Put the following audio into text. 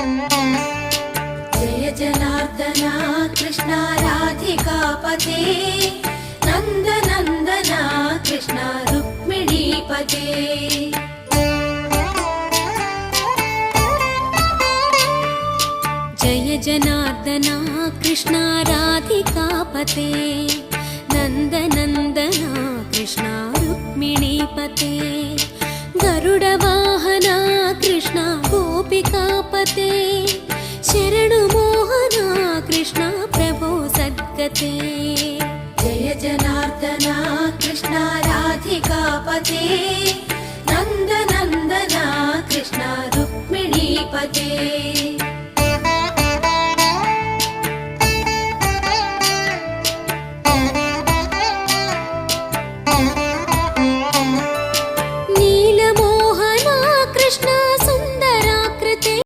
जय जनार्दना कृष्ण राधिकापते नन्दनन्दना कृष्ण रुक्मिणीपते। जय जनार्दना कृष्ण राधिकापते नन्दनन्दना कृष्ण रुक्मिणीपते। गरुडवाहना कृष्ण गोपिकापते शरणुमोहना कृष्ण प्रभो सद्गते। जय जनार्दना कृष्ण राधिकापते नन्दनन्दना कृष्ण रुक्मिणीपते।